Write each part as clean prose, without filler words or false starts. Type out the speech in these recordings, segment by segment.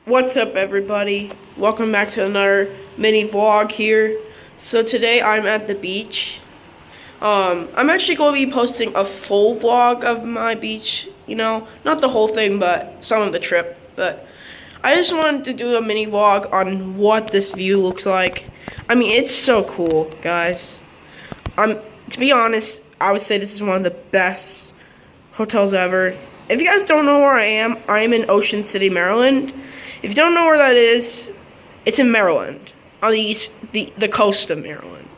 What's up, everybody? Welcome back to another mini vlog here. So today I'm at the beach. I'm actually going to be posting a full vlog of my beach, not the whole thing, but some of the trip. But I just wanted to do a mini vlog on what this view looks like. I mean, it's so cool, guys. To be honest, I would say this is one of the best hotels ever. If you guys don't know where I am in Ocean City, Maryland. If you don't know where that is, it's in Maryland, on the coast of Maryland.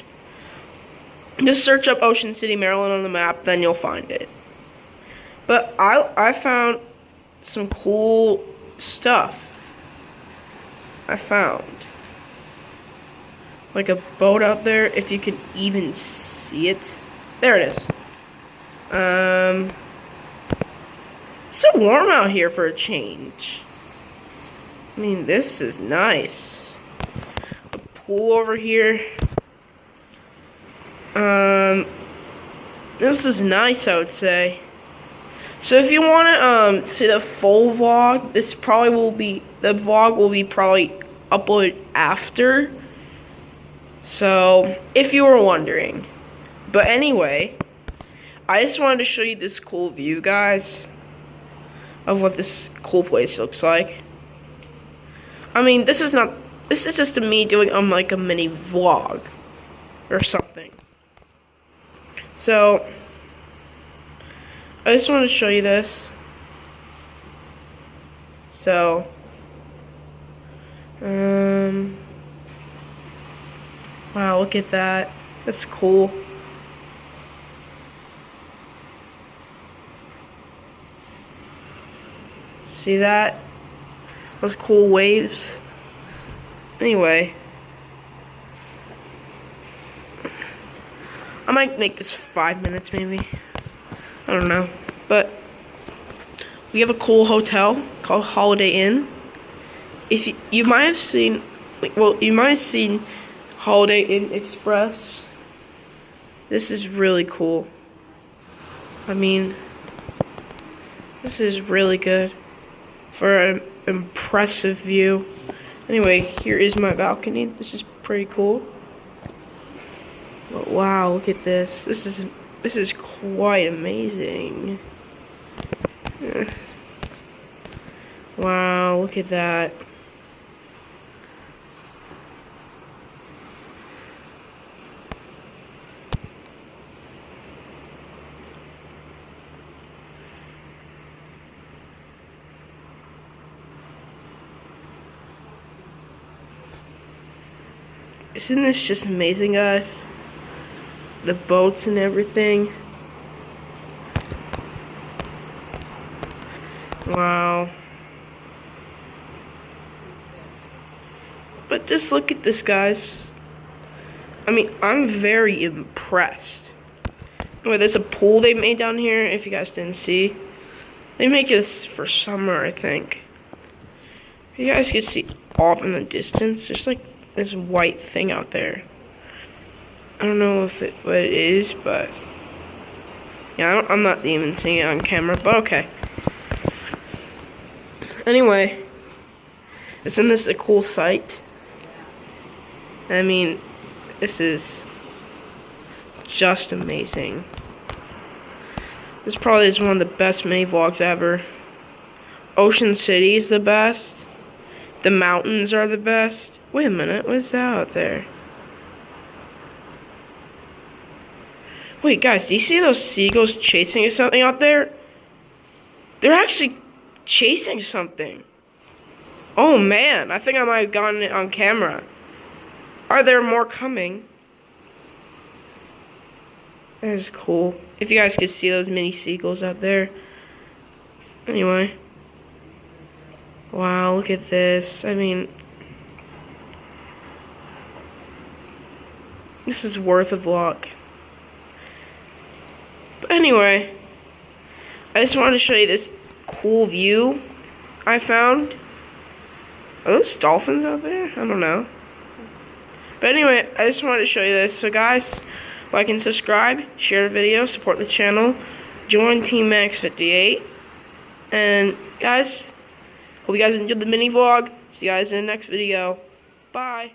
Just search up Ocean City, Maryland on the map, then you'll find it. But I found some cool stuff. I found like a boat out there, if you can even see it. There it is. It's so warm out here for a change. I mean, this is nice. A pool over here. This is nice, I would say. So if you want to see the full vlog, the vlog will be probably uploaded after. So, if you were wondering. But anyway, I just wanted to show you this cool view, guys, of what this cool place looks like. I mean, this is just me doing like a mini vlog or something. So I just wanted to show you this. So wow, look at that. That's cool. See that? Those cool waves. Anyway, I might make this 5 minutes maybe. I don't know. But we have a cool hotel called Holiday Inn. If you might have seen, you might have seen Holiday Inn Express. This is really cool. I mean, this is really good for an impressive view. Anyway, here is my balcony. This is pretty cool. But wow, look at this. This is quite amazing. Wow, look at that. Isn't this just amazing, guys? The boats and everything. Wow. But just look at this, guys. I mean, I'm very impressed. Anyway, there's a pool they made down here, if you guys didn't see. They make this for summer, I think. You guys can see off in the distance. There's like this white thing out there. I don't know what it is, but yeah, I'm not even seeing it on camera, but okay. Anyway, isn't this a cool sight? I mean, this is just amazing. This probably is one of the best mini vlogs ever. Ocean City is the best. The mountains are the best. Wait a minute, what is that out there? Wait, guys, do you see those seagulls chasing something out there? They're actually chasing something. Oh man, I think I might have gotten it on camera. Are there more coming? That is cool. If you guys could see those mini seagulls out there. Anyway. Wow, look at this. I mean, this is worth a vlog. But anyway, I just wanted to show you this cool view I found. Are those dolphins out there? I don't know. But anyway, I just wanted to show you this. So guys, like and subscribe, share the video, support the channel, join Team Max 58. And guys, hope you guys enjoyed the mini vlog. See you guys in the next video. Bye.